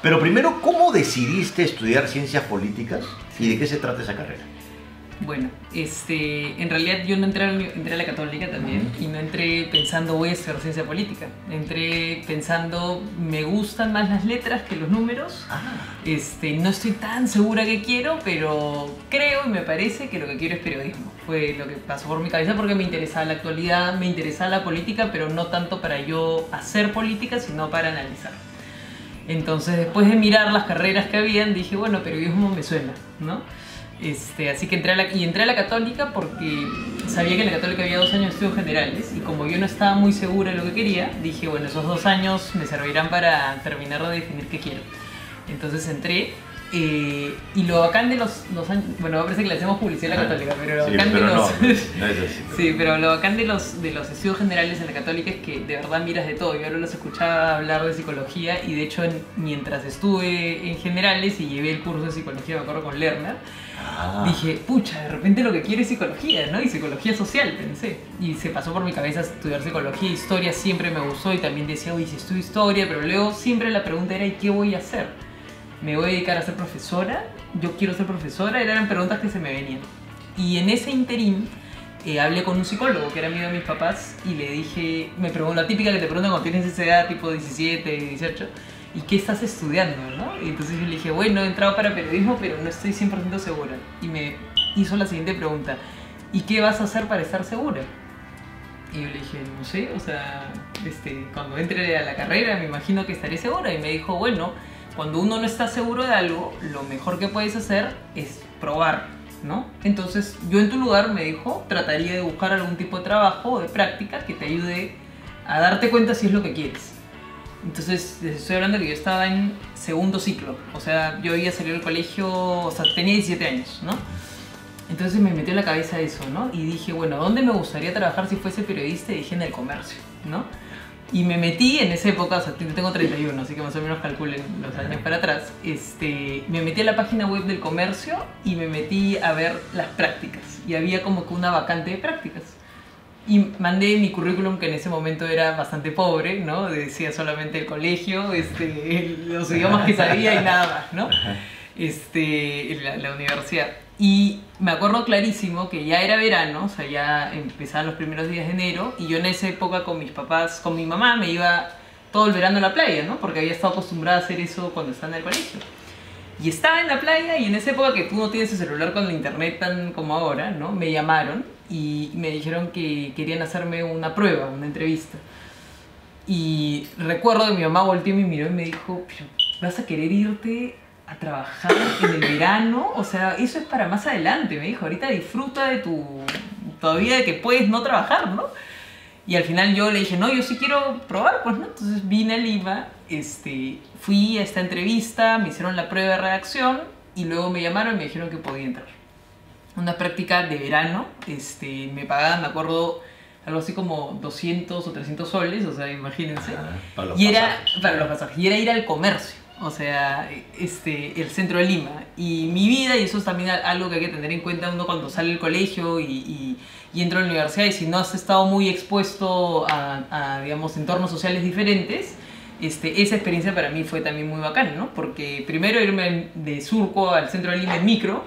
Pero primero, ¿cómo decidiste estudiar ciencias políticas y de qué se trata esa carrera? Bueno, en realidad yo no entré a la Católica también y no entré pensando voy a estudiar ciencia política. Entré pensando me gustan más las letras que los números. No estoy tan segura que quiero, pero creo y me parece que lo que quiero es periodismo. Fue lo que pasó por mi cabeza porque me interesaba la actualidad, me interesaba la política, pero no tanto para yo hacer política, sino para analizar. Entonces, después de mirar las carreras que habían, dije, bueno, periodismo me suena, ¿no? Así que entré a la Católica porque sabía que en la Católica había 2 años de estudios generales y como yo no estaba muy segura de lo que quería, dije, bueno, esos 2 años me servirán para terminar de definir qué quiero. Entonces entré y lo bacán de los años, bueno, parece que le hacemos publicidad a la Católica, pero lo bacán de los... no es así. Sí, pero lo bacán de los estudios generales en la Católica es que de verdad miras de todo. Yo ahora los escuchaba hablar de psicología y de hecho mientras estuve en generales y llevé el curso de psicología, me acuerdo con Lerner, dije, pucha, de repente lo que quiero es psicología, ¿no? Y psicología social, pensé. Y se pasó por mi cabeza estudiar psicología, historia siempre me gustó y también decía, uy, si estudio historia, pero luego siempre la pregunta era, ¿y qué voy a hacer? ¿Me voy a dedicar a ser profesora? ¿Yo quiero ser profesora? Eran preguntas que se me venían. Y en ese interín hablé con un psicólogo que era amigo de mis papás y le dije, me preguntó, la típica que te preguntan cuando tienes esa edad, tipo 17, 18, ¿y qué estás estudiando? ¿No? Y entonces yo le dije, bueno, he entrado para periodismo, pero no estoy 100% segura. Y me hizo la siguiente pregunta, ¿y qué vas a hacer para estar segura? Y yo le dije, no sé, o sea, cuando entre a la carrera me imagino que estaré segura. Y me dijo, bueno, cuando uno no está seguro de algo, lo mejor que puedes hacer es probar, ¿no? Entonces yo en tu lugar, me dijo, trataría de buscar algún tipo de trabajo o de práctica que te ayude a darte cuenta si es lo que quieres. Entonces les estoy hablando que yo estaba en segundo ciclo, o sea, yo había salido del colegio, o sea, tenía 17 años, ¿no? Entonces me metió en la cabeza eso, ¿no? Y dije, bueno, ¿dónde me gustaría trabajar si fuese periodista? Y dije, en el comercio, ¿no? Y me metí en esa época, o sea, tengo 31, así que más o menos calculen los años para atrás. Me metí a la página web del comercio y me metí a ver las prácticas. Y había como que una vacante de prácticas. Y mandé mi currículum, que en ese momento era bastante pobre, ¿no? Decía solamente el colegio, los idiomas que sabía y nada más, ¿no? La universidad. Y me acuerdo clarísimo que ya era verano, o sea, ya empezaban los primeros días de enero, y yo en esa época con mis papás, con mi mamá, me iba todo el verano a la playa, ¿no? Porque había estado acostumbrada a hacer eso cuando estaba en el colegio. Y estaba en la playa y en esa época que tú no tienes el celular con la internet tan como ahora, ¿no? Me llamaron y me dijeron que querían hacerme una prueba, una entrevista. Y recuerdo que mi mamá volteó y me miró y me dijo, pero ¿vas a querer irte a trabajar en el verano? O sea, eso es para más adelante, me dijo. Ahorita disfruta de todavía de que puedes no trabajar, ¿no? Y al final yo le dije, no, yo sí quiero probar, pues, ¿no? Entonces vine a Lima, fui a esta entrevista, me hicieron la prueba de redacción y luego me llamaron y me dijeron que podía entrar. Una práctica de verano, me pagaban, me acuerdo, algo así como 200 o 300 soles, o sea, imagínense. Para los Para los pasajes. Y era ir al comercio, o sea, el centro de Lima. Y mi vida, y eso es también algo que hay que tener en cuenta uno cuando sale del colegio y entra a la universidad, y si no has estado muy expuesto a digamos, entornos sociales diferentes, esa experiencia para mí fue también muy bacana, ¿no? Porque primero irme de Surco al centro de Lima en micro,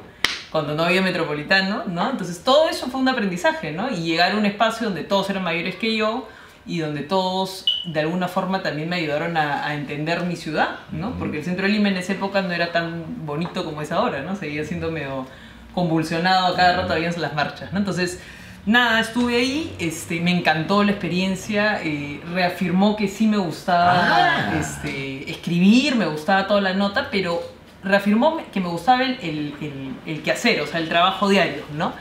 cuando no había metropolitano, ¿no? Entonces todo eso fue un aprendizaje, ¿no? Y llegar a un espacio donde todos eran mayores que yo y donde todos de alguna forma también me ayudaron a entender mi ciudad, ¿no? Porque el centro de Lima en esa época no era tan bonito como es ahora, ¿no? Seguía siendo medio convulsionado, a cada rato habían las marchas, ¿no? Entonces, nada, estuve ahí, me encantó la experiencia, reafirmó que sí me gustaba escribir, me gustaba toda la nota, pero reafirmó que me gustaba el quehacer, o sea, el trabajo diario, ¿no?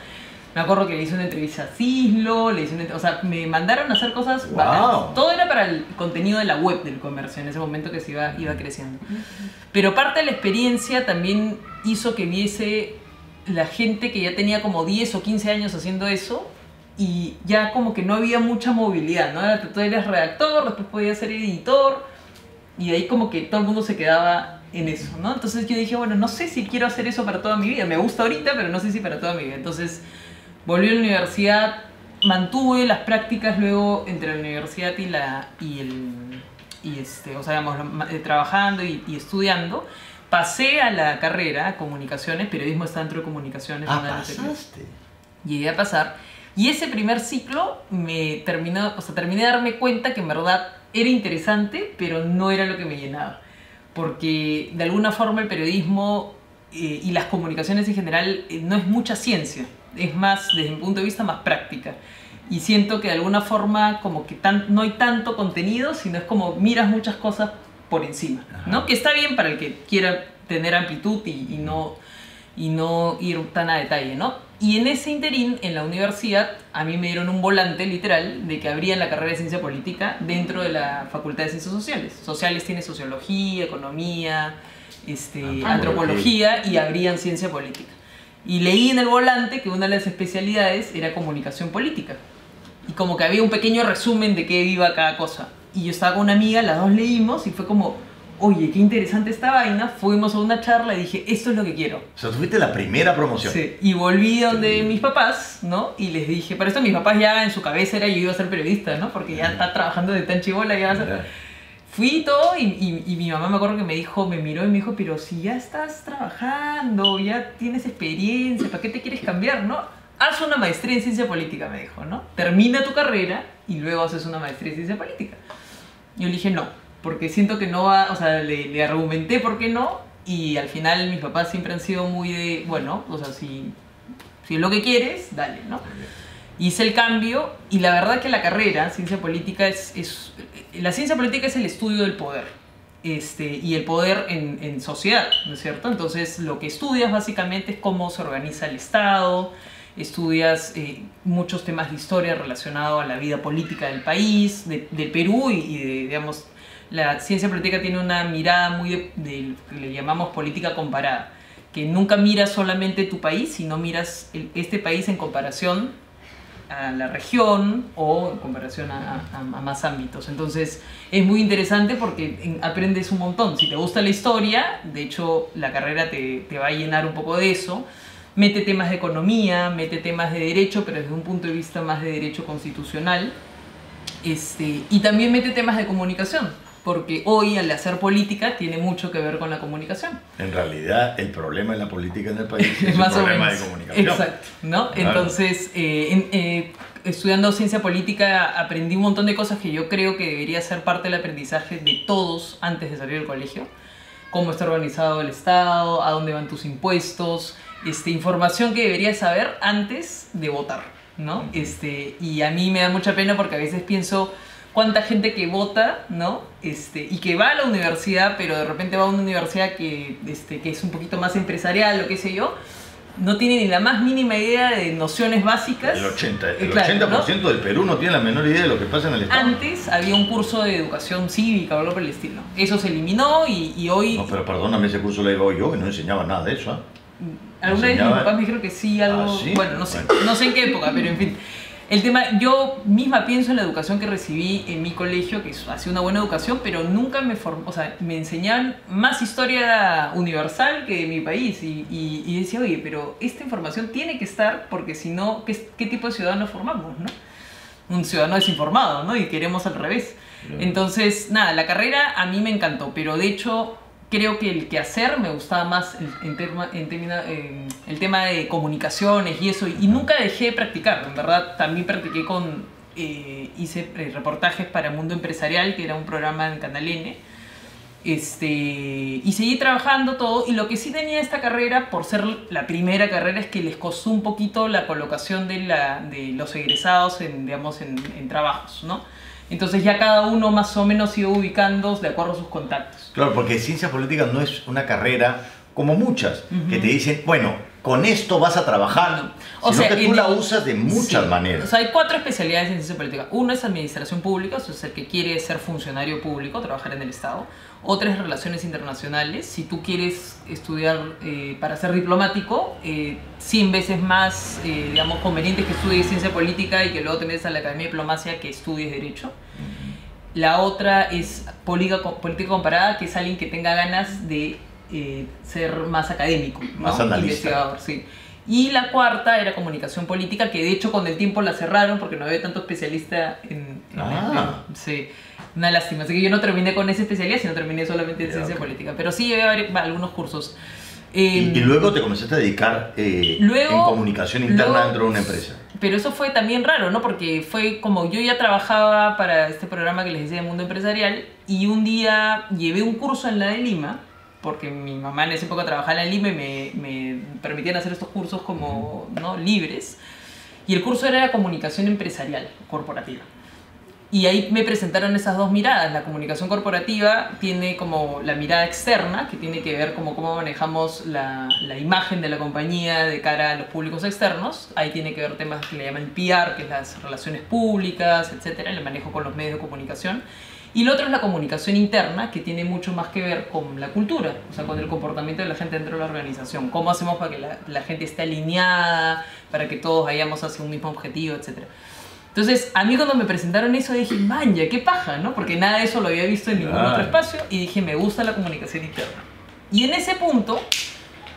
Me acuerdo que le hice una entrevista a Cislo, o sea, me mandaron a hacer cosas bacanas. Todo era para el contenido de la web del comercio, en ese momento que se iba creciendo. Pero parte de la experiencia también hizo que viese la gente que ya tenía como 10 o 15 años haciendo eso y ya como que no había mucha movilidad, ¿no? Tú eres redactor, después podías ser editor y de ahí como que todo el mundo se quedaba en eso, ¿no? Entonces yo dije, bueno, no sé si quiero hacer eso para toda mi vida. Me gusta ahorita, pero no sé si para toda mi vida. Entonces volví a la universidad, mantuve las prácticas luego entre la universidad y y o sea, digamos, trabajando y estudiando, pasé a la carrera, comunicaciones, periodismo está dentro de comunicaciones. Pasaste. Llegué a pasar, y ese primer ciclo terminé de darme cuenta que en verdad era interesante, pero no era lo que me llenaba. Porque de alguna forma el periodismo y las comunicaciones en general no es mucha ciencia, es más, desde mi punto de vista, más práctica. Y siento que de alguna forma como que no hay tanto contenido, sino es como miras muchas cosas por encima, ¿no? Que está bien para el que quiera tener amplitud y no ir tan a detalle, ¿no? Y en ese interín, en la universidad, a mí me dieron un volante literal de que abrían la carrera de Ciencia Política dentro de la Facultad de Ciencias Sociales. Sociales tiene Sociología, Economía, Antropología, y abrían Ciencia Política. Y leí en el volante que una de las especialidades era Comunicación Política. Y como que había un pequeño resumen de qué iba cada cosa. Y yo estaba con una amiga, las dos leímos y fue como, oye, qué interesante esta vaina. Fuimos a una charla y dije, esto es lo que quiero. O sea, tú fuiste la primera promoción. Sí, y volví donde mis papás, ¿no? Y les dije, para esto mis papás ya en su cabeza era yo iba a ser periodista, ¿no? Porque ya está trabajando de tan chibola, ya va a ser... Fui y todo y mi mamá me acuerdo que me miró y me dijo, pero si ya estás trabajando, ya tienes experiencia, ¿para qué te quieres cambiar, no? Haz una maestría en Ciencia Política, me dijo, ¿no? Termina tu carrera y luego haces una maestría en Ciencia Política. Yo le dije no, porque siento que no va, o sea, le argumenté por qué no, y al final mis papás siempre han sido muy de, bueno, o sea, si es lo que quieres, dale, ¿no? Hice el cambio y la verdad que la carrera, Ciencia Política, la ciencia política es el estudio del poder, y el poder en sociedad, ¿no es cierto? Entonces lo que estudias básicamente es cómo se organiza el Estado, estudias muchos temas de historia relacionados a la vida política del país, del Perú digamos, la ciencia política tiene una mirada muy de lo que le llamamos política comparada, que nunca miras solamente tu país, sino miras este país en comparación a la región o en comparación a más ámbitos. Entonces es muy interesante porque aprendes un montón. Si te gusta la historia, de hecho la carrera te va a llenar un poco de eso. Mete temas de economía, mete temas de derecho, pero desde un punto de vista más de derecho constitucional. Y también mete temas de comunicación, porque hoy al hacer política tiene mucho que ver con la comunicación. En realidad el problema en la política en el país es un problema de comunicación. Exacto, ¿no? Claro. Entonces, estudiando ciencia política aprendí un montón de cosas que yo creo que debería ser parte del aprendizaje de todos antes de salir del colegio. Cómo está organizado el Estado, a dónde van tus impuestos, información que deberías saber antes de votar, ¿no? Y a mí me da mucha pena porque a veces pienso cuánta gente que vota, ¿no? Y que va a la universidad, pero de repente va a una universidad que es un poquito más empresarial o qué sé yo, no tiene ni la más mínima idea de nociones básicas. El 80% del Perú no tiene la menor idea de lo que pasa en el Estado. Antes había un curso de educación cívica o algo por el estilo. Eso se eliminó y hoy... No, pero perdóname, ese curso lo iba yo y no enseñaba nada de eso, ¿eh? Alguna vez mis papás me dijeron que sí, algo... ¿Sí? Bueno, no sé en qué época, pero en fin. El tema, yo misma pienso en la educación que recibí en mi colegio, que ha sido una buena educación, pero nunca me formó, o sea, me enseñaban más historia universal que de mi país. Y decía, oye, pero esta información tiene que estar, porque si no, ¿qué tipo de ciudadano formamos, no? Un ciudadano desinformado, ¿no? Y queremos al revés. Entonces, nada, la carrera a mí me encantó, pero de hecho creo que el quehacer me gustaba más el tema de comunicaciones y eso, y nunca dejé de practicar. En verdad también practiqué hice reportajes para Mundo Empresarial, que era un programa en Canal N, y seguí trabajando todo. Y lo que sí tenía esta carrera, por ser la primera carrera, es que les costó un poquito la colocación de los egresados en trabajos, ¿no? Entonces ya cada uno más o menos iba ubicando de acuerdo a sus contactos. Claro, porque ciencias políticas no es una carrera como muchas, que te dicen, bueno, con esto vas a trabajar, sino que tú la usas de muchas maneras. O sea, hay 4 especialidades en ciencia política. Uno es administración pública, o sea, es el que quiere ser funcionario público, trabajar en el Estado. Otra es relaciones internacionales. Si tú quieres estudiar para ser diplomático, 100 veces más, digamos, conveniente que estudies ciencia política y que luego te metas a la Academia de Diplomacia que estudies Derecho. La otra es política comparada, que es alguien que tenga ganas de ser más académico, ¿no? Más analista. Investigador, sí. Y la cuarta era comunicación política, que de hecho con el tiempo la cerraron porque no había tanto especialista sí, una lástima. Así que yo no terminé con esa especialidad, sino terminé solamente en ciencia política. Pero sí llevé algunos cursos. Y luego te comenzaste a dedicar en comunicación interna dentro de una empresa. Pero eso fue también raro, ¿no? Porque fue como yo ya trabajaba para este programa que les decía de Mundo Empresarial, y un día llevé un curso en la de Lima, porque mi mamá en esa época trabajaba en Lima y me permitían hacer estos cursos como, ¿no?, libres. Y el curso era de comunicación empresarial, corporativa. Y ahí me presentaron esas dos miradas. La comunicación corporativa tiene como la mirada externa, que tiene que ver como cómo manejamos la imagen de la compañía de cara a los públicos externos. Ahí tiene que ver temas que le llaman PR, que es las relaciones públicas, etcétera, el manejo con los medios de comunicación. Y lo otro es la comunicación interna, que tiene mucho más que ver con la cultura, o sea, con el comportamiento de la gente dentro de la organización. Cómo hacemos para que la gente esté alineada, para que todos vayamos hacia un mismo objetivo, etcétera. Entonces, a mí cuando me presentaron eso dije, manja, qué paja, ¿no? Porque nada de eso lo había visto en ningún otro espacio, y dije, me gusta la comunicación interna. Y en ese punto,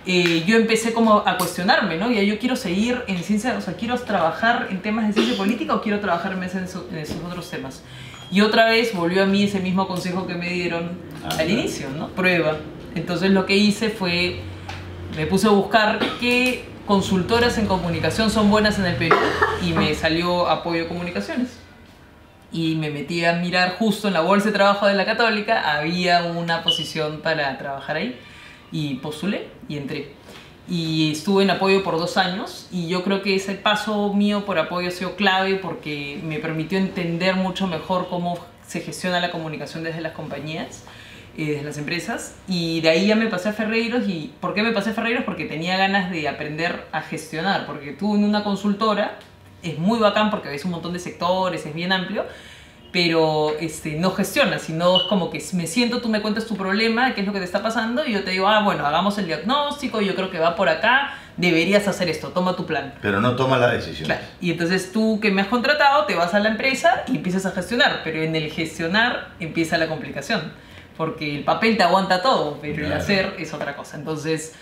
yo empecé como a cuestionarme, ¿no? Y yo quiero seguir en ciencia, o sea, quiero trabajar en temas de ciencia política o quiero trabajar en esos otros temas. Y otra vez volvió a mí ese mismo consejo que me dieron al inicio, ¿no? Prueba. Entonces lo que hice fue, me puse a buscar qué consultoras en comunicación son buenas en el Perú, y me salió Apoyo Comunicaciones. Y me metí a mirar justo en la bolsa de trabajo de la Católica, había una posición para trabajar ahí, y postulé y entré. Y estuve en Apoyo por 2 años, y yo creo que ese paso mío por Apoyo ha sido clave porque me permitió entender mucho mejor cómo se gestiona la comunicación desde las compañías, desde las empresas, y de ahí ya me pasé a Ferreiros. ¿Y por qué me pasé a Ferreiros? Porque tenía ganas de aprender a gestionar, porque tú en una consultora es muy bacán porque ves un montón de sectores, es bien amplio, pero no gestionas, sino es como que me siento, tú me cuentas tu problema, qué es lo que te está pasando, y yo te digo, bueno, hagamos el diagnóstico, yo creo que va por acá, deberías hacer esto, toma tu plan. Pero no tomas la decisión. Claro. Y entonces tú que me has contratado, te vas a la empresa y empiezas a gestionar, pero en el gestionar empieza la complicación, porque el papel te aguanta todo, pero el hacer es otra cosa. Entonces,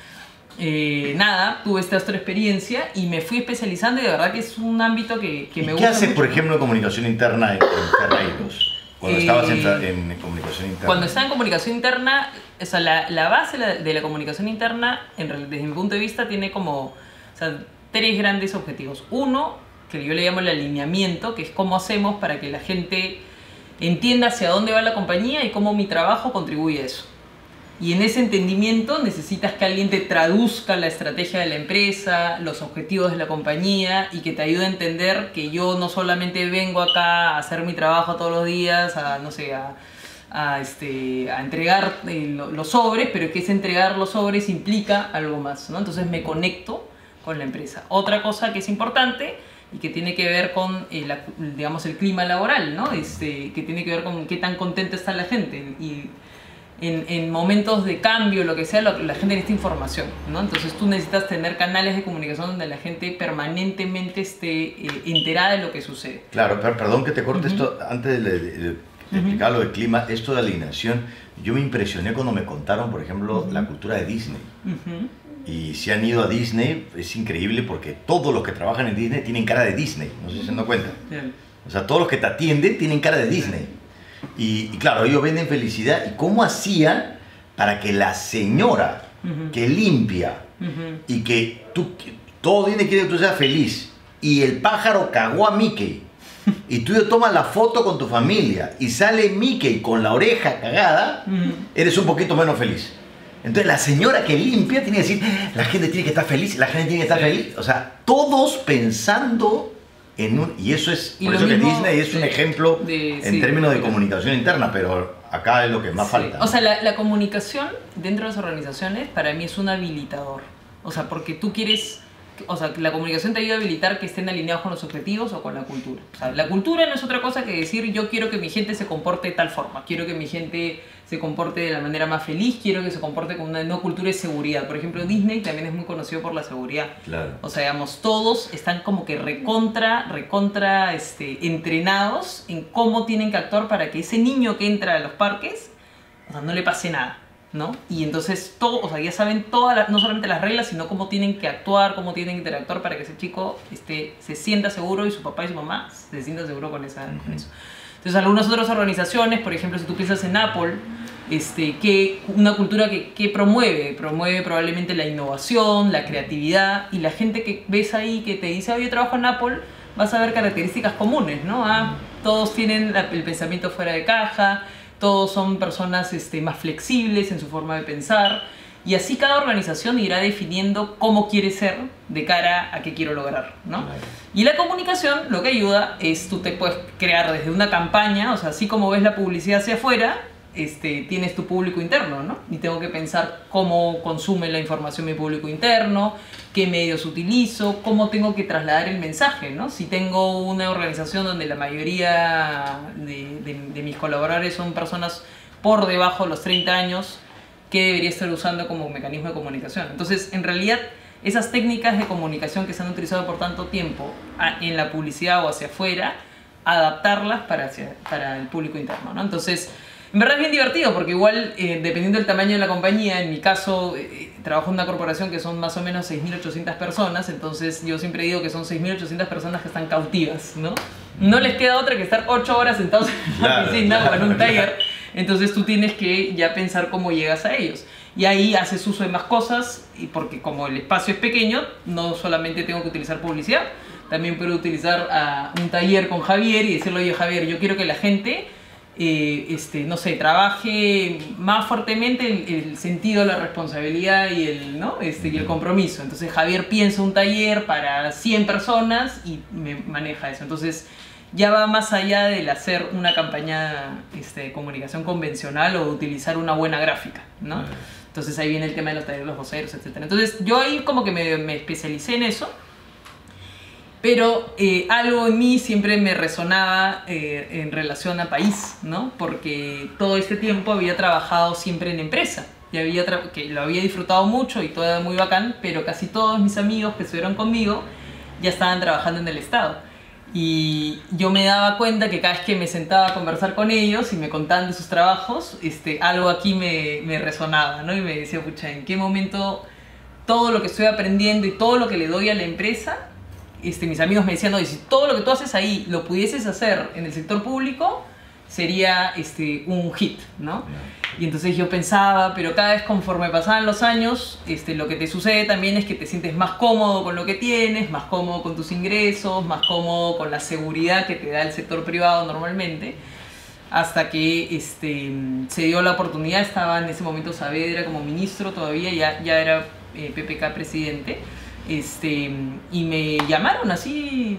nada, tuve esta otra experiencia y me fui especializando, y de verdad que es un ámbito que me gusta. ¿Qué haces, mucho. por ejemplo, en comunicación interna en Ferreiros? Cuando estabas en comunicación interna. Cuando estaba en comunicación interna, o sea, la base de la comunicación interna, desde mi punto de vista, tiene como 3 grandes objetivos. Uno, que yo le llamo el alineamiento, que es cómo hacemos para que la gente entienda hacia dónde va la compañía y cómo mi trabajo contribuye a eso. Y en ese entendimiento necesitas que alguien te traduzca la estrategia de la empresa, los objetivos de la compañía, y que te ayude a entender que yo no solamente vengo acá a hacer mi trabajo todos los días, a entregar los sobres, pero que ese entregar los sobres implica algo más, ¿no? Entonces me conecto con la empresa. Otra cosa que es importante y que tiene que ver con digamos, el clima laboral, ¿no? Que tiene que ver con qué tan contenta está la gente. Y en momentos de cambio, lo que sea, la gente necesita información, ¿no? Entonces tú necesitas tener canales de comunicación donde la gente permanentemente esté enterada de lo que sucede. Claro, pero perdón que te corte esto, antes de explicar lo del clima, esto de alineación, yo me impresioné cuando me contaron, por ejemplo, la cultura de Disney. Y si han ido a Disney, es increíble porque todos los que trabajan en Disney tienen cara de Disney, no sé si se dan cuenta. O sea, todos los que te atienden tienen cara de Disney. Y claro, ellos venden felicidad. ¿Y cómo hacían para que la señora que limpia y que todo Disney quiere que tú seas feliz, y el pájaro cagó a Mickey, y tú tomas la foto con tu familia y sale Mickey con la oreja cagada, eres un poquito menos feliz? Entonces la señora que limpia tiene que decir, la gente tiene que estar feliz, la gente tiene que estar feliz. O sea, todos pensando en un... Y eso es... Por eso que Disney es un ejemplo en términos de comunicación interna, pero acá es lo que más falta. O sea, la comunicación dentro de las organizaciones para mí es un habilitador. O sea, porque tú quieres... O sea, la comunicación te ayuda a habilitar que estén alineados con los objetivos o con la cultura. O sea, la cultura no es otra cosa que decir, yo quiero que mi gente se comporte de tal forma, quiero que mi gente se comporte de la manera más feliz, quiero que se comporte con una no cultura de seguridad. Por ejemplo, Disney también es muy conocido por la seguridad. Claro. O sea, digamos, todos están como que recontra entrenados en cómo tienen que actuar para que ese niño que entra a los parques, o sea, no le pase nada. ¿no? Y entonces todo, o sea, ya saben todas no solamente las reglas, sino cómo tienen que actuar, cómo tienen que interactuar para que ese chico se sienta seguro y su papá y su mamá se sientan seguros con eso. Entonces, algunas otras organizaciones, por ejemplo, si tú piensas en Apple, una cultura que promueve probablemente la innovación, la creatividad, y la gente que ves ahí que te dice, oye, yo trabajo en Apple, vas a ver características comunes, ¿no? Todos tienen el pensamiento fuera de caja, todos son personas más flexibles en su forma de pensar, y así cada organización irá definiendo cómo quiere ser de cara a qué quiero lograr, ¿no? Y la comunicación lo que ayuda es, tú te puedes crear desde una campaña, o sea, así como ves la publicidad hacia afuera, tienes tu público interno, ¿no? Y tengo que pensar cómo consume la información mi público interno, qué medios utilizo, cómo tengo que trasladar el mensaje, ¿no? Si tengo una organización donde la mayoría de mis colaboradores son personas por debajo de los 30 años, ¿qué debería estar usando como mecanismo de comunicación? Entonces, en realidad, esas técnicas de comunicación que se han utilizado por tanto tiempo en la publicidad o hacia afuera, adaptarlas para el público interno, ¿no? Entonces, en verdad es bien divertido porque igual, dependiendo del tamaño de la compañía, en mi caso, trabajo en una corporación que son más o menos 6.800 personas, entonces yo siempre digo que son 6.800 personas que están cautivas, ¿no? No les queda otra que estar 8 horas sentados en una oficina o en un taller, entonces tú tienes que ya pensar cómo llegas a ellos. Y ahí haces uso de más cosas, y porque como el espacio es pequeño, no solamente tengo que utilizar publicidad, también puedo utilizar un taller con Javier y decirle, oye Javier, yo quiero que la gente no sé, trabaje más fuertemente el sentido, la responsabilidad y y el compromiso. Entonces Javier piensa un taller para 100 personas y me maneja eso. Entonces ya va más allá del hacer una campaña de comunicación convencional o de utilizar una buena gráfica, ¿no? Entonces ahí viene el tema de los talleres, los voceros, etc. Entonces yo ahí como que me especialicé en eso. Pero algo en mí siempre me resonaba en relación a país, ¿no? Porque todo este tiempo había trabajado siempre en empresa. Y que lo había disfrutado mucho y todo era muy bacán, pero casi todos mis amigos que estuvieron conmigo ya estaban trabajando en el Estado. Y yo me daba cuenta que cada vez que me sentaba a conversar con ellos y me contaban de sus trabajos, algo aquí me resonaba, ¿no? Y me decía, pucha, ¿en qué momento todo lo que estoy aprendiendo y todo lo que le doy a la empresa... mis amigos me decían, oye, si todo lo que tú haces ahí lo pudieses hacer en el sector público, sería un hit, ¿no? Y entonces yo pensaba, pero cada vez conforme pasaban los años, lo que te sucede también es que te sientes más cómodo con lo que tienes, más cómodo con tus ingresos, más cómodo con la seguridad que te da el sector privado normalmente, hasta que se dio la oportunidad. Estaba en ese momento Saavedra como ministro todavía, ya era PPK presidente. Y me llamaron así.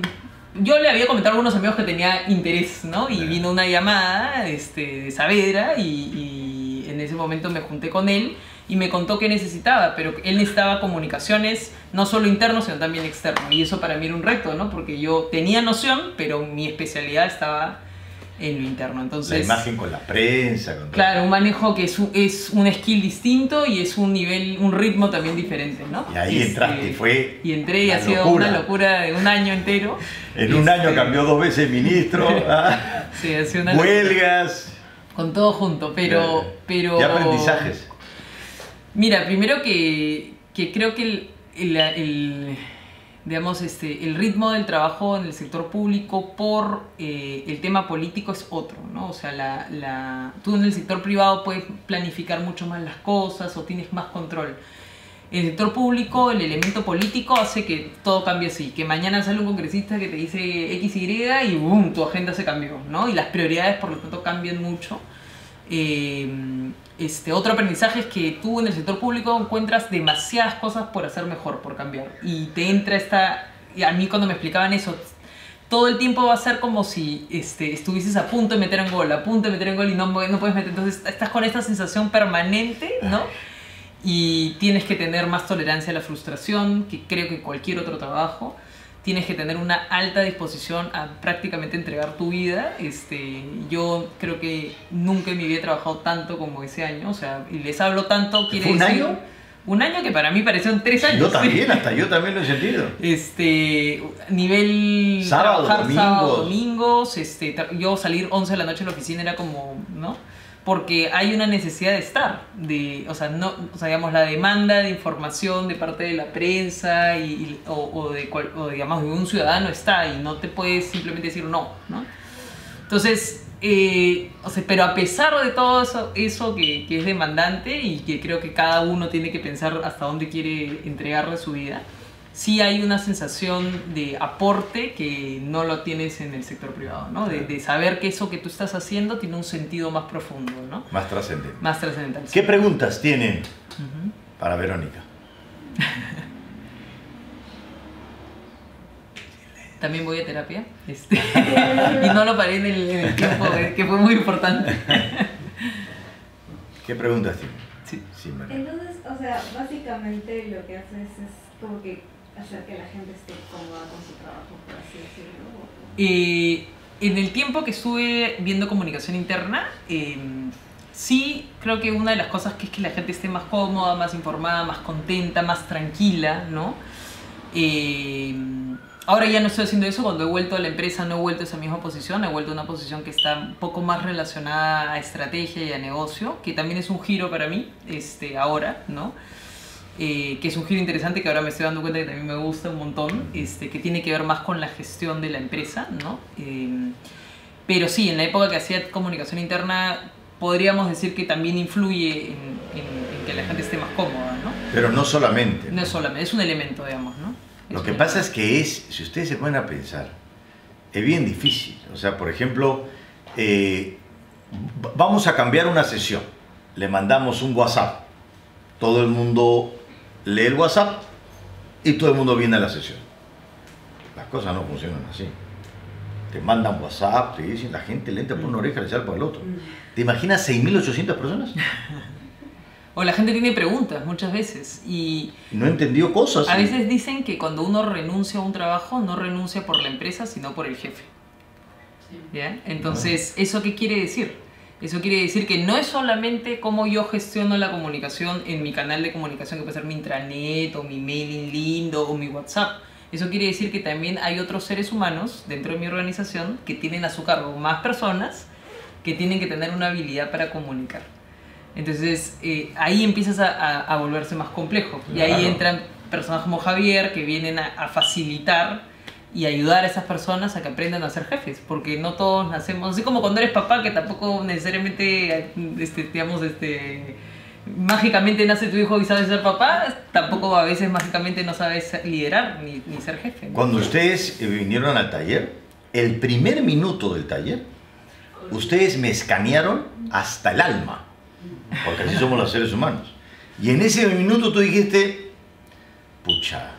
Yo le había comentado a algunos amigos que tenía interés, ¿no? Y vino una llamada de Saavedra y en ese momento me junté con él y me contó qué necesitaba, pero él necesitaba comunicaciones no solo internos sino también externos, y eso para mí era un reto, ¿no? Porque yo tenía noción, pero mi especialidad estaba en lo interno. Entonces, la imagen con la prensa, con todo. Claro, un manejo que es un skill distinto y es un nivel, un ritmo también diferente, ¿no? Y ahí entraste y fue. Y entré y ha sido una locura de un año entero. En un año cambió 2 veces ministro. Sí, ha sido una huelgas. Con todo junto, pero. ¿Qué aprendizajes? Mira, primero que creo que digamos, el ritmo del trabajo en el sector público por el tema político es otro, ¿no? O sea, tú en el sector privado puedes planificar mucho más las cosas o tienes más control. En el sector público, el elemento político hace que todo cambie así, que mañana sale un congresista que te dice X, Y y ¡boom!, tu agenda se cambió, ¿no? Y las prioridades, por lo tanto, cambian mucho. Otro aprendizaje es que tú en el sector público encuentras demasiadas cosas por hacer mejor, por cambiar. Y te entra y a mí cuando me explicaban eso, todo el tiempo va a ser como si estuvieses a punto de meter en gol, y no puedes meter. Entonces estás con esta sensación permanente, ¿no? Y tienes que tener más tolerancia a la frustración, que creo que cualquier otro trabajo. Tienes que tener una alta disposición a prácticamente entregar tu vida. Yo creo que nunca en mi vida he trabajado tanto como ese año. O sea, y les hablo tanto, quiere decir... ¿Un año? Un año que para mí parecieron 3 años. Yo también, hasta yo también lo he sentido. Nivel... Sábado, trabajar domingos. sábado, domingos. Yo salir 11 de la noche de la oficina era como, ¿no? porque hay una necesidad de estar, o sea, digamos, la demanda de información de parte de la prensa o digamos, de un ciudadano está, y no te puedes simplemente decir no, ¿no? Entonces, o sea, pero a pesar de todo eso que es demandante y que creo que cada uno tiene que pensar hasta dónde quiere entregarle su vida, sí hay una sensación de aporte que no lo tienes en el sector privado, ¿no? De saber que eso que tú estás haciendo tiene un sentido más profundo, ¿no? Más trascendente. Más trascendental. ¿Qué preguntas tienen para Verónica? También voy a terapia. Y no lo paré en el tiempo, que fue muy importante. ¿Qué preguntas tienen? Sí. Sí, entonces, o sea, básicamente lo que haces es como que hacer que la gente esté cómoda con su trabajo, por así decirlo. En el tiempo que estuve viendo comunicación interna, sí creo que una de las cosas que es que la gente esté más cómoda, más informada, más contenta, más tranquila, ¿no? Ahora ya no estoy haciendo eso. Cuando he vuelto a la empresa no he vuelto a esa misma posición, he vuelto a una posición que está un poco más relacionada a estrategia y a negocio, que también es un giro para mí ahora, ¿no? Que es un giro interesante, que ahora me estoy dando cuenta que también me gusta un montón, que tiene que ver más con la gestión de la empresa, ¿no? Pero sí, en la época que hacía comunicación interna podríamos decir que también influye en que la gente esté más cómoda, ¿no? Pero no solamente. No es solamente, es un elemento, digamos, ¿no? Lo que pasa es que si ustedes se ponen a pensar, es bien difícil. O sea, por ejemplo, vamos a cambiar una sesión. Le mandamos un WhatsApp. Todo el mundo lee el WhatsApp y todo el mundo viene a la sesión. Las cosas no funcionan así. Te mandan WhatsApp, te dicen, la gente le entra por una oreja y le sale por el otro. ¿Te imaginas 6.800 personas? O la gente tiene preguntas muchas veces y no entendió cosas. A veces dicen que cuando uno renuncia a un trabajo, no renuncia por la empresa, sino por el jefe. ¿Ya? Entonces, ¿eso qué quiere decir? Eso quiere decir que no es solamente cómo yo gestiono la comunicación en mi canal de comunicación, que puede ser mi intranet, o mi mailing lindo, o mi WhatsApp. Eso quiere decir que también hay otros seres humanos dentro de mi organización que tienen a su cargo más personas que tienen que tener una habilidad para comunicar. Entonces, ahí empiezas a volverse más complejo. Claro. Y ahí entran personas como Javier que vienen a facilitar y ayudar a esas personas a que aprendan a ser jefes. Porque no todos nacemos... Así como cuando eres papá, que tampoco necesariamente, mágicamente nace tu hijo y sabes ser papá, tampoco a veces mágicamente no sabes liderar ni ser jefe, ¿no? Cuando ustedes vinieron al taller, el primer minuto del taller, ustedes me escanearon hasta el alma. Porque así somos los seres humanos. Y en ese minuto tú dijiste, pucha,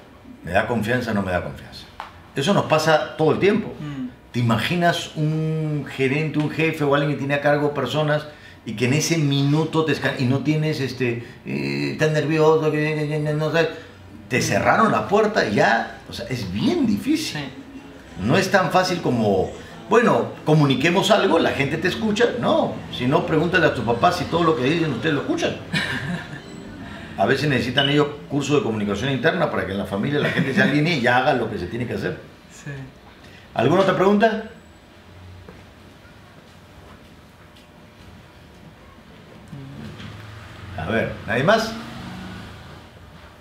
¿me da confianza o no me da confianza? Eso nos pasa todo el tiempo. ¿Te imaginas un gerente, un jefe o alguien que tiene a cargo personas y que en ese minuto te escanea y no tienes, tan nervioso, no sabes, te cerraron la puerta y ya, o sea, es bien difícil. Sí. No es tan fácil como... Bueno, comuniquemos algo, la gente te escucha. No, si no, pregúntale a tus papás si todo lo que dicen ustedes lo escuchan. A veces necesitan ellos curso de comunicación interna para que en la familia la gente se alinee y ya haga lo que se tiene que hacer. Sí. ¿Alguna otra pregunta? A ver, ¿nadie más?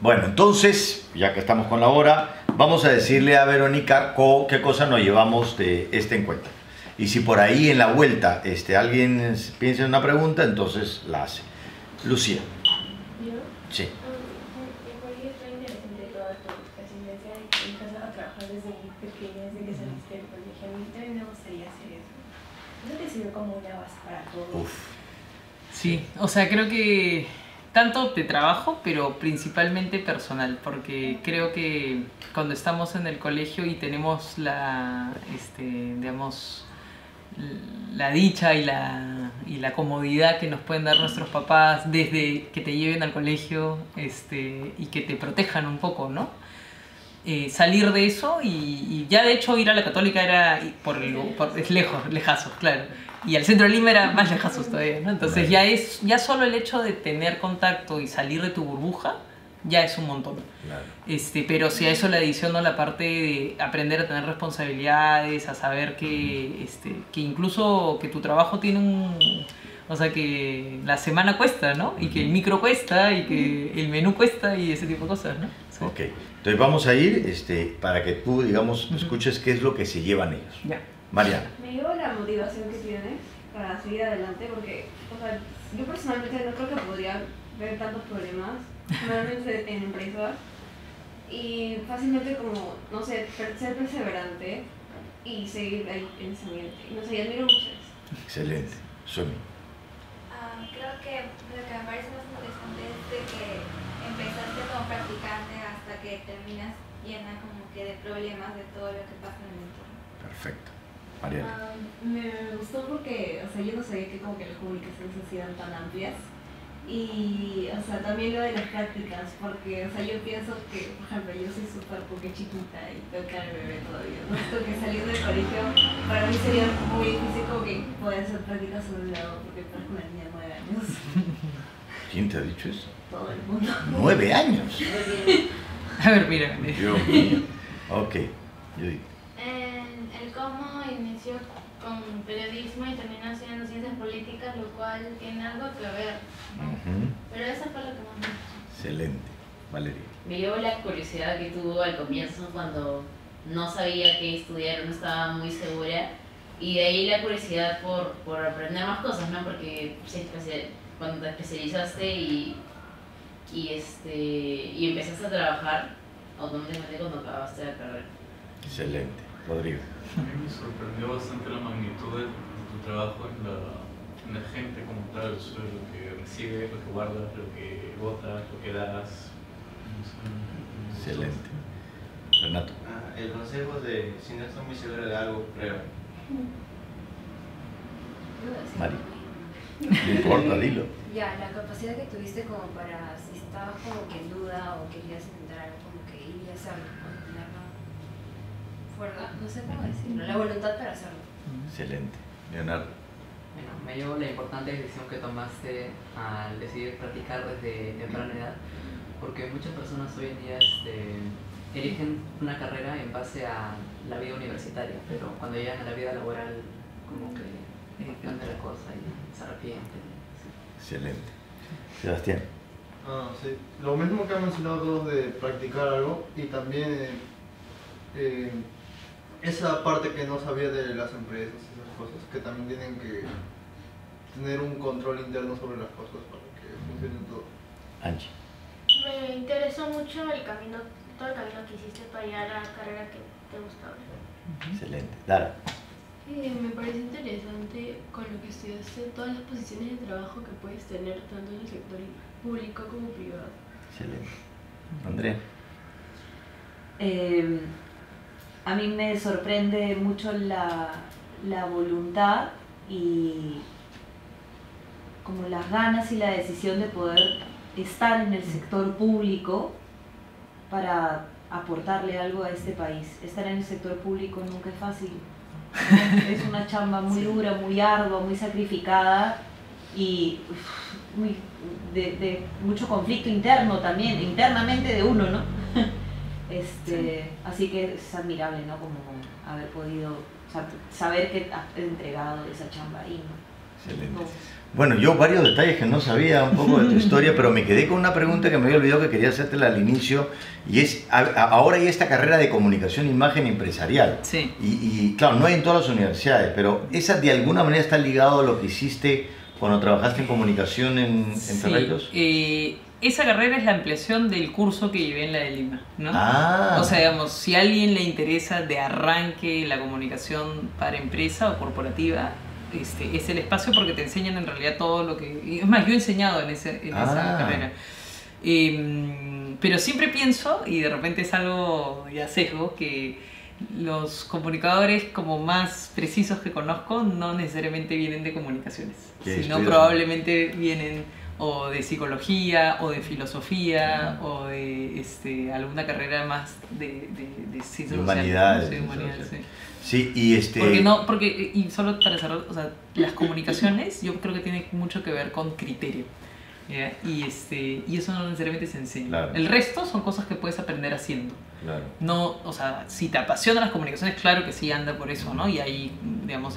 Bueno, entonces, ya que estamos con la hora, vamos a decirle a Verónica qué cosa nos llevamos de este encuentro. Y si por ahí en la vuelta alguien piensa en una pregunta, entonces la hace. Lucía. ¿Yo? Sí. Igual está interesante toda tu experiencia de que empezaste a trabajar desde muy pequeña, desde que saliste del colegio. A mí también me gustaría hacer eso. Eso te sirve como una base para todo. Uf. Sí, o sea, creo que tanto de trabajo, pero principalmente personal, porque creo que cuando estamos en el colegio y tenemos digamos, la dicha y la comodidad que nos pueden dar nuestros papás desde que te lleven al colegio y que te protejan un poco, ¿no? Salir de eso y ya de hecho ir a la Católica era es lejazos, claro. Y al centro de Lima era más lejazos todavía, ¿no? Entonces ya solo el hecho de tener contacto y salir de tu burbuja ya es un montón. Claro. Pero si a eso le adiciono la parte de aprender a tener responsabilidades, a saber que incluso que tu trabajo tiene O sea que la semana cuesta, ¿no? Y que el micro cuesta, y que el menú cuesta, y ese tipo de cosas, ¿no? Sí. Ok, entonces vamos a ir para que tú, digamos, escuches qué es lo que se llevan ellos. Ya. Mariana. Me llevo la motivación que tienes para seguir adelante, porque, o sea, yo personalmente no creo que podría ver tantos problemas, normalmente en empresas, y fácilmente como, no sé, ser perseverante y seguir ahí en ese ambiente. Y no sé, y admiro mucho eso. Excelente. Somi. Creo que lo que me parece más interesante es de que empezaste como practicante hasta que terminas llena como que de problemas de todo lo que pasa en el entorno. Perfecto. Mariana. Me gustó porque, o sea, yo no sabía que como que las comunicaciones así eran tan amplias. Y, o sea, también lo de las prácticas, porque, o sea, yo pienso que, por ejemplo, yo soy súper porque chiquita y tengo que dar bebé todavía, ¿no? Esto que saliendo del colegio, para mí sería muy difícil como que poder hacer prácticas sobre un lado, porque parezco una niña de 9 años. ¿Quién te ha dicho eso? Todo el mundo. 9 años. A ver, mira. Dios mío. Ok, Judith. El cómo inició con periodismo y terminó haciendo ciencias políticas, lo cual tiene algo que ver, ¿no? Pero eso fue lo que más me gustó. Excelente. Valeria. Me dio la curiosidad que tuvo al comienzo cuando no sabía qué estudiar, no estaba muy segura, y de ahí la curiosidad por aprender más cosas, ¿no? Porque cuando te especializaste y empezaste a trabajar automáticamente cuando acabaste la carrera. Excelente. Rodrigo. A mí me sorprendió bastante la magnitud de tu trabajo en la gente como tal, sobre lo que recibes, lo que guardas, lo que botas, lo que das. Excelente. Renato. El consejo de si no estás muy seguro de algo, prueba. Mari. No importa, dilo. Ya, la capacidad que tuviste como para, si estabas como que en duda o querías intentar algo, como que ir y hacerlo, tener la fuerza, no sé cómo decirlo, la voluntad para hacerlo. Excelente. Leonardo. Bueno, me llevo la importante decisión que tomaste al decidir practicar desde temprana edad, porque muchas personas hoy en día eligen una carrera en base a la vida universitaria, pero cuando llegan a la vida laboral como que cambia la cosa y se arrepienten. Sí. Excelente. Sebastián. Sí. Lo mismo que han mencionado todos de practicar algo y también esa parte que no sabía de las empresas, esas cosas, que también tienen que tener un control interno sobre las cosas para que funcione todo. Angie. Me interesó mucho todo el camino que hiciste para llegar a la carrera que te gustaba. Excelente. Dara. Me parece interesante con lo que estudiaste todas las posiciones de trabajo que puedes tener tanto en el sector público como privado. Excelente. Andrea. A mí me sorprende mucho la voluntad y como las ganas y la decisión de poder estar en el sector público para aportarle algo a este país. Estar en el sector público nunca es fácil. Es una chamba muy dura, muy ardua, muy sacrificada y de mucho conflicto interno también, internamente de uno, ¿no? Así que es admirable, ¿no? Como haber podido saber que has entregado esa chamba ahí, ¿no? Excelente. Bueno, yo varios detalles que no sabía un poco de tu historia, pero me quedé con una pregunta que me había olvidado que quería hacértela al inicio, y es, ahora hay esta carrera de comunicación, imagen empresarial. Sí. Y claro, no hay en todas las universidades, pero esa de alguna manera está ligado a lo que hiciste cuando trabajaste en comunicación en Ferreiros. Esa carrera es la ampliación del curso que llevé en la de Lima, ¿no? O sea, digamos, si a alguien le interesa de arranque la comunicación para empresa o corporativa, es el espacio porque te enseñan en realidad todo lo que... Es más, yo he enseñado en esa carrera. Pero siempre pienso, y de repente es algo ya sesgo, que los comunicadores como más precisos que conozco no necesariamente vienen de comunicaciones, sino probablemente vienen o de psicología, o de filosofía, o de alguna carrera más de ciencias humanidades. Sí, humanidades, sí. Sí, y solo para cerrar, o sea, las comunicaciones yo creo que tienen mucho que ver con criterio, ¿ya? Y eso no necesariamente se enseña. Claro. El resto son cosas que puedes aprender haciendo. Claro. No, o sea, si te apasionan las comunicaciones, claro que sí anda por eso, ¿no? Y ahí, digamos,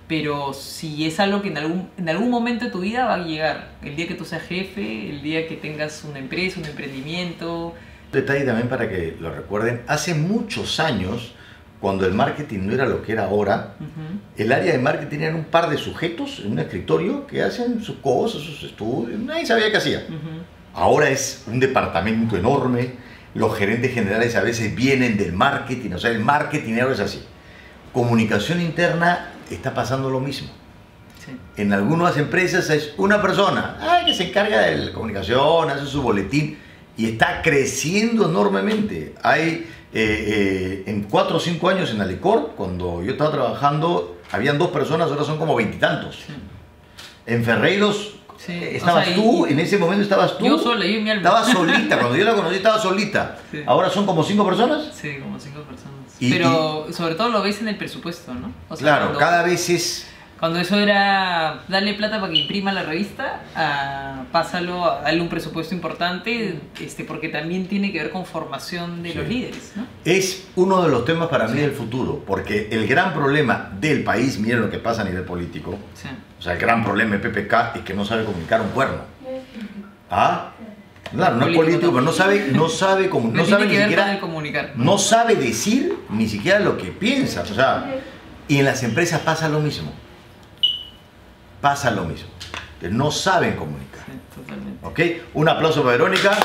pero si es algo que en algún momento de tu vida va a llegar, el día que tú seas jefe, el día que tengas una empresa, un emprendimiento. Un detalle también para que lo recuerden, hace muchos años, cuando el marketing no era lo que era ahora, el área de marketing eran un par de sujetos en un escritorio que hacen sus cosas, sus estudios, nadie sabía qué hacía. Ahora es un departamento enorme, los gerentes generales a veces vienen del marketing, o sea, el marketing ahora es así. Comunicación interna está pasando lo mismo. Sí. En algunas empresas es una persona que se encarga de la comunicación, hace su boletín y está creciendo enormemente. Hay en 4 o 5 años en Alicorp, cuando yo estaba trabajando, habían 2 personas, ahora son como 20 y tantos. Sí. En Ferreiros estabas tú, en ese momento estabas tú. Yo sola, yo y mi alma. Estabas solita, cuando yo la conocí estaba solita. Sí. Ahora son como 5 personas. Sí, como 5 personas. Pero sobre todo lo ves en el presupuesto, ¿no? O sea, claro, cada vez es... Cuando eso era darle plata para que imprima la revista, pásalo a darle un presupuesto importante, porque también tiene que ver con formación de los líderes, ¿no? Es uno de los temas para mí del futuro, porque el gran problema del país, miren lo que pasa a nivel político, o sea, el gran problema de PPK es que no sabe comunicar un cuerno. ¿Ah? Claro, no es político, pero no sabe ni siquiera, no sabe decir ni siquiera lo que piensa. O sea, y en las empresas pasa lo mismo. Pasa lo mismo. No saben comunicar. Sí, totalmente. ¿Ok? Un aplauso para Verónica.